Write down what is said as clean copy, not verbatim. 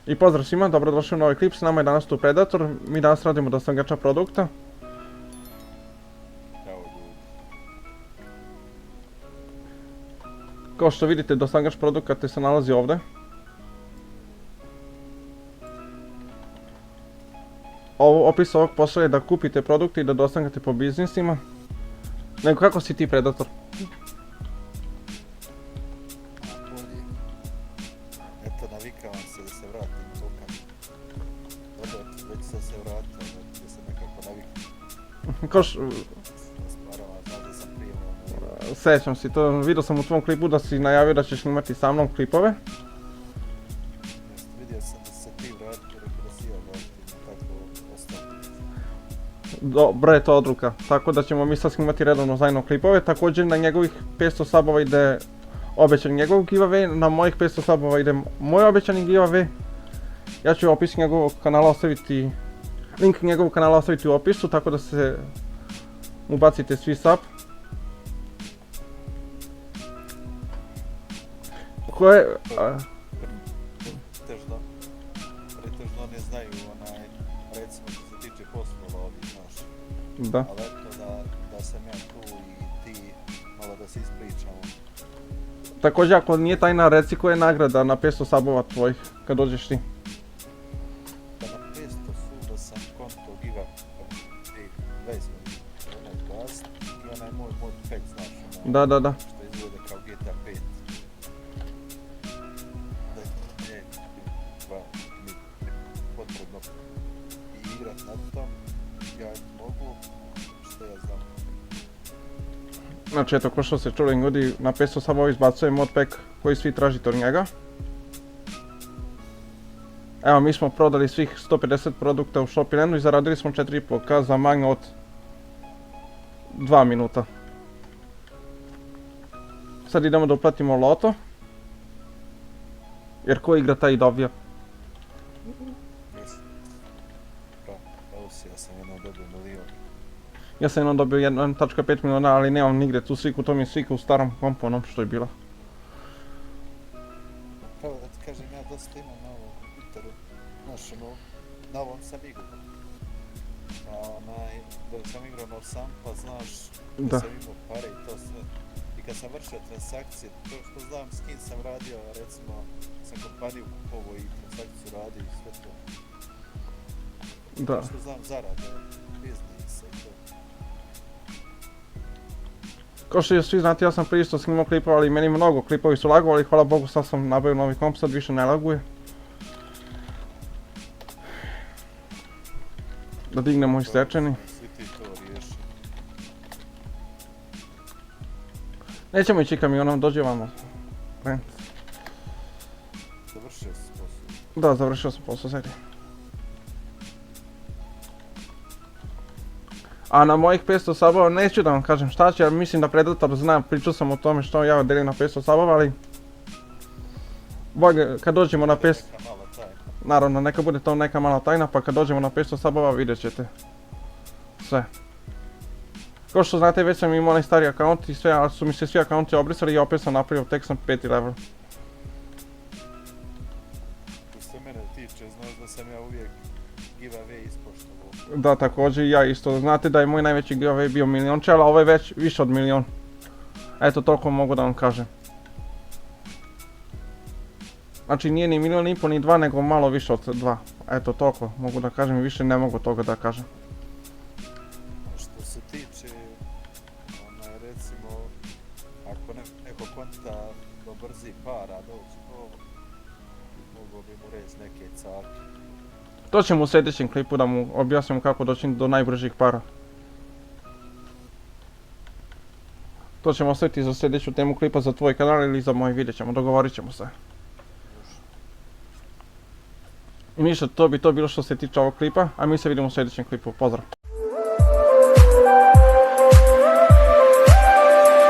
I pozdrav svima, dobrodošli u novi klip, s nama je danas tu Predator, mi danas radimo dostavljača produkta. Evo ljudi. Kao što vidite, dostavljač produkata se nalazi ovdje. Opis ovog posla je da kupite produkte i da dostavljate po biznisima. Nego kako si ti Predator? Bolje. Eto, navikavam se da se vratim tokom. Dobro, već sam se vratio, da se nekako navikam. Kao što... Sparava, znaš da sam prije ono... Sjećam si to, vidio sam u tvom klipu da si najavio da ćeš snimati sa mnom klipove. Vidio sam da se ti vratio, rekao da si ja vratim, tako ostalo. Dobra je to odluka, tako da ćemo mi sad snimati redovno zajedno klipove. Također na njegovih 500 subova ide obećani njegov giveaway, na mojih 500 subova ide moj obećani giveaway. Ja ću u opisu njegovog kanala ostaviti, link njegovog kanala ostaviti u opisu, tako da se ubacite svi sub. Koje... Pretežno ne znaju recimo što se tiče poslova ovdje, znaš. Da. Ali eto da sam ja tu i ti, malo da se ispričamo. Također ako nije tajna, reci koja je nagrada na 500 subova tvojih, kad dođeš ti. Da na 500 su da sam konto giga 20 onaj gast i onaj moj pet, znaš, onaj Da. što izgleda kao GTA 5. Da je mi potrebno i igrat na tom, ja mogu, što ja znam. Znači eto, ko što se čuli ljudi, na 500 subova izbacuje modpack koji svi tražite od njega. Evo, mi smo prodali svih 150 produkta u Shopilandu i zaradili smo 4,5k za manje od 2 minuta. Sad idemo da uplatimo loto. Jer ko igra taj i dobija. Evo si, ja sam jednom dobio milion. Ja sam jednom dobio 1.5 miliona, ali nemam nigdje tu sliku, to mi je slika u starom kompu onom što je bila. Pravo da ti kažem, ja dosta imam na ovom kompjuteru, znaš, na ovom sam igrao. Da sam igrao na sam, pa znaš, da sam imao pare i to sve. I kad sam vršio transakcije, to što znam s kim sam radio, recimo, sam kompaniju kupovao i transakciju radio i sve to. Da. To što znam zarade, biznisa i to. Kao što svi znate, ja sam prije isto snimao klipova, ali meni mnogo klipovi su lagovali, hvala Bogu sad sam nabavio novi komp, sad više ne laguje. Da dignemo i stečeni. Svi ti to riješi. Nećemo ići kamionom, dođe vamo. Završio si posao. Da, završio sam posao, sedi. A na mojih 500 subova neću da vam kažem šta će, jer mislim da Predator zna, pričao sam o tome što ja delim na 500 subova, ali... Kad dođemo na 500... Neka mala tajna. Naravno, neka bude to neka mala tajna, pa kad dođemo na 500 subova vidjet ćete sve. Kao što znate, već sam imao onaj stari account i sve, ali su mi se svi accounti obrisali i opet sam napravio, tek sam 5. level. Što se mene tiče, znaš da sam ja uvijek giveaway ispoštovao. Da, također i ja isto. Znate da je moj najveći giveaway bio milionče, ali ovo je već više od milion. Eto, toliko mogu da vam kažem. Znači nije ni milion i pol ni 2, nego malo više od 2. Eto, toliko mogu da kažem i više ne mogu toga da kažem. A što se tiče, recimo, ako neko konta do brzi para doći to, mogo bi mu reći neke carke. To ćemo u sljedećem klipu da mu objasnim kako doći do najbržih para. To ćemo ostaviti za sljedeću temu klipa za tvoj kanal ili za moj, vidjet ćemo, dogovorit ćemo se. I ništa, to bi to bilo što se tiče ovog klipa, a mi se vidimo u sljedećem klipu, pozdrav!